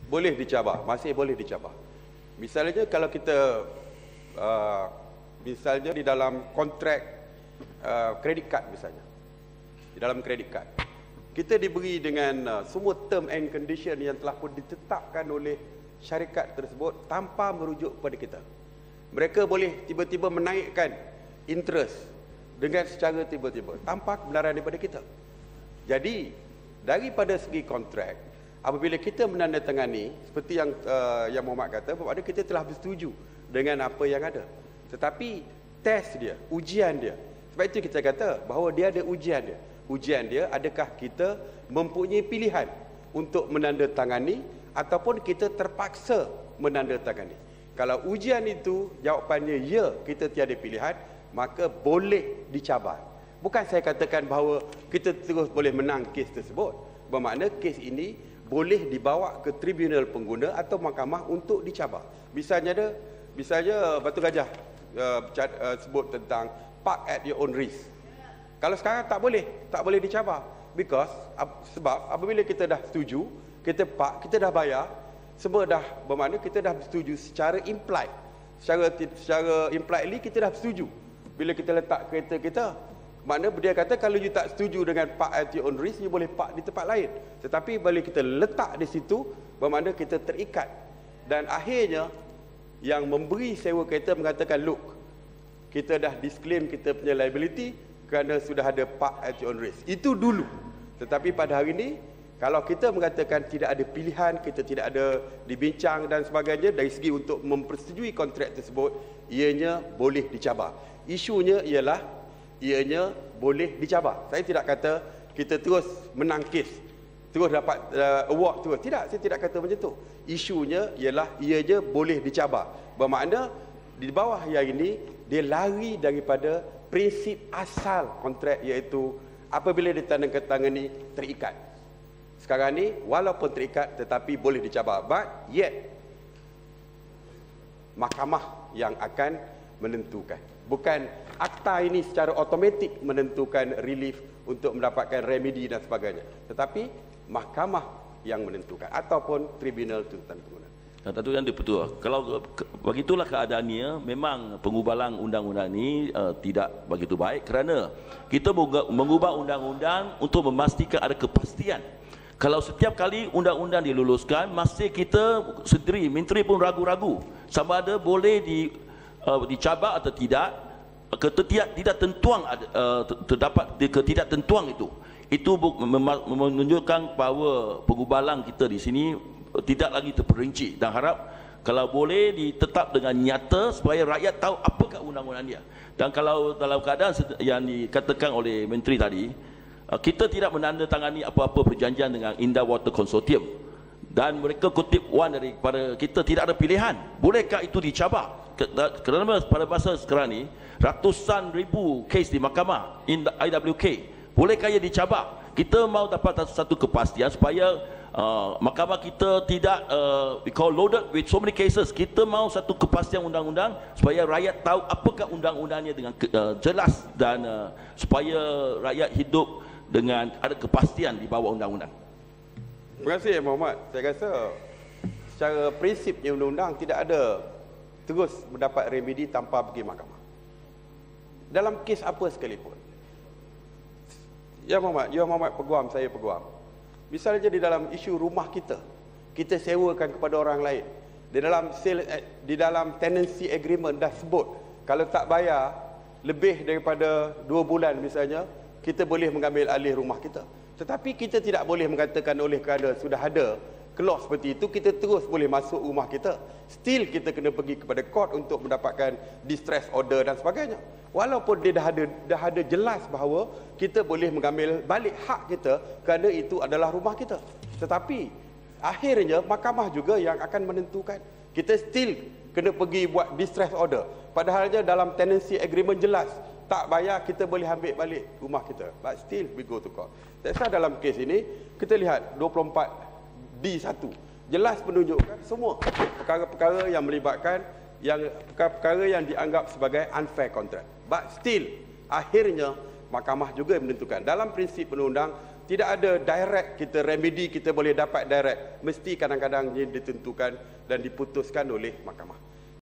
boleh dicabar, masih boleh dicabar. Misalnya kalau kita misalnya di dalam kontrak kredit kad misalnya. Di dalam kredit kad kita diberi dengan semua term and condition yang telah pun ditetapkan oleh syarikat tersebut tanpa merujuk kepada kita. Mereka boleh tiba-tiba menaikkan interest dengan secara tiba-tiba tanpa kebenaran daripada kita. Jadi daripada segi kontrak, apabila kita menandatangani seperti yang Muhammad kata, bermakna kita telah bersetuju dengan apa yang ada. Tetapi test dia, ujian dia, sebab itu kita kata bahawa dia ada ujian dia. Ujian dia, adakah kita mempunyai pilihan untuk menandatangani ataupun kita terpaksa menandatangani. Kalau ujian itu jawapannya ya, kita tiada pilihan, maka boleh dicabar. Bukan saya katakan bahawa kita terus boleh menang kes tersebut. Bermakna kes ini boleh dibawa ke tribunal pengguna atau mahkamah untuk dicabar. Misalnya Batu Gajah sebut tentang park at your own risk. Kalau sekarang tak boleh dicabar, sebab apabila kita dah setuju, kita park, kita dah bayar, semua dah bermakna kita dah setuju secara implied. Secara impliedly kita dah setuju. Bila kita letak kereta kita, makna dia kata kalau you tak setuju dengan park at your own risk, you boleh park di tempat lain. Tetapi bila kita letak di situ, bermakna kita terikat. Dan akhirnya yang memberi sewa kereta mengatakan, look, kita dah disclaim kita punya liability kerana sudah ada park at your own risk. Itu dulu. Tetapi pada hari ini, kalau kita mengatakan tidak ada pilihan, kita tidak ada dibincang dan sebagainya dari segi untuk mempersetujui kontrak tersebut, ianya boleh dicabar. Isunya ialah ianya boleh dicabar. Saya tidak kata kita terus menang kes, terus dapat award terus. Tidak, saya tidak kata macam tu. Isunya ialah ianya boleh dicabar. Bermakna di bawah yang ini dia lari daripada prinsip asal kontrak, iaitu apabila ditandatangani terikat. Sekarang ni walaupun terikat tetapi boleh dicabar, but yet mahkamah yang akan menentukan. Bukan akta ini secara automatik menentukan relief untuk mendapatkan remedi dan sebagainya, tetapi mahkamah yang menentukan ataupun tribunal tuntutan pengguna. Tentu yang betul. Kalau begitulah keadaannya, memang pengubahan undang-undang ini tidak begitu baik kerana kita mengubah undang-undang untuk memastikan ada kepastian. Kalau setiap kali undang-undang diluluskan, masih kita sendiri, menteri pun ragu-ragu sama ada boleh dicabar atau tidak. Ketidaktentuan terdapat ketidaktentuan itu. Itu menunjukkan bahawa pengubahan kita di sini tidak lagi terperinci, dan harap kalau boleh ditetap dengan nyata supaya rakyat tahu apakah undang-undang dia. Dan kalau dalam keadaan yang dikatakan oleh menteri tadi, kita tidak menandatangani apa-apa perjanjian dengan Indah Water Consortium dan mereka kutip daripada kita tidak ada pilihan. Bolehkah itu dicabar? Kerana pada masa sekarang ni ratusan ribu kes di mahkamah IWK, bolehkah ia dicabar? Kita mahu dapat satu kepastian supaya mahkamah kita tidak we call loaded with so many cases. Kita mahu satu kepastian undang-undang supaya rakyat tahu apakah undang-undangnya dengan jelas dan supaya rakyat hidup dengan ada kepastian di bawah undang-undang. Terima kasih Muhammad. Saya rasa secara prinsipnya undang-undang tidak ada terus mendapat remedi tanpa pergi mahkamah. Dalam kes apa sekalipun. Ya Muhammad peguam, saya peguam. Misalnya di dalam isu rumah kita, kita sewakan kepada orang lain. Di dalam tenancy agreement dah sebut, kalau tak bayar lebih daripada 2 bulan misalnya, kita boleh mengambil alih rumah kita. Tetapi kita tidak boleh mengatakan oleh kerana sudah ada clause seperti itu, kita terus boleh masuk rumah kita. Still kita kena pergi kepada court untuk mendapatkan distress order dan sebagainya. Walaupun dia dah ada jelas bahawa kita boleh mengambil balik hak kita kerana itu adalah rumah kita. Tetapi akhirnya mahkamah juga yang akan menentukan. Kita still kena pergi buat distress order. Padahalnya dalam tenancy agreement jelas, tak bayar kita boleh ambil balik rumah kita. But still we go to court. That's why dalam kes ini kita lihat 24D1 jelas menunjukkan semua perkara-perkara yang melibatkan perkara-perkara yang dianggap sebagai unfair contract. But still akhirnya mahkamah juga menentukan. Dalam prinsip undang-undang tidak ada direct kita remedy kita boleh dapat direct, mesti kadang-kadang dia ditentukan dan diputuskan oleh mahkamah.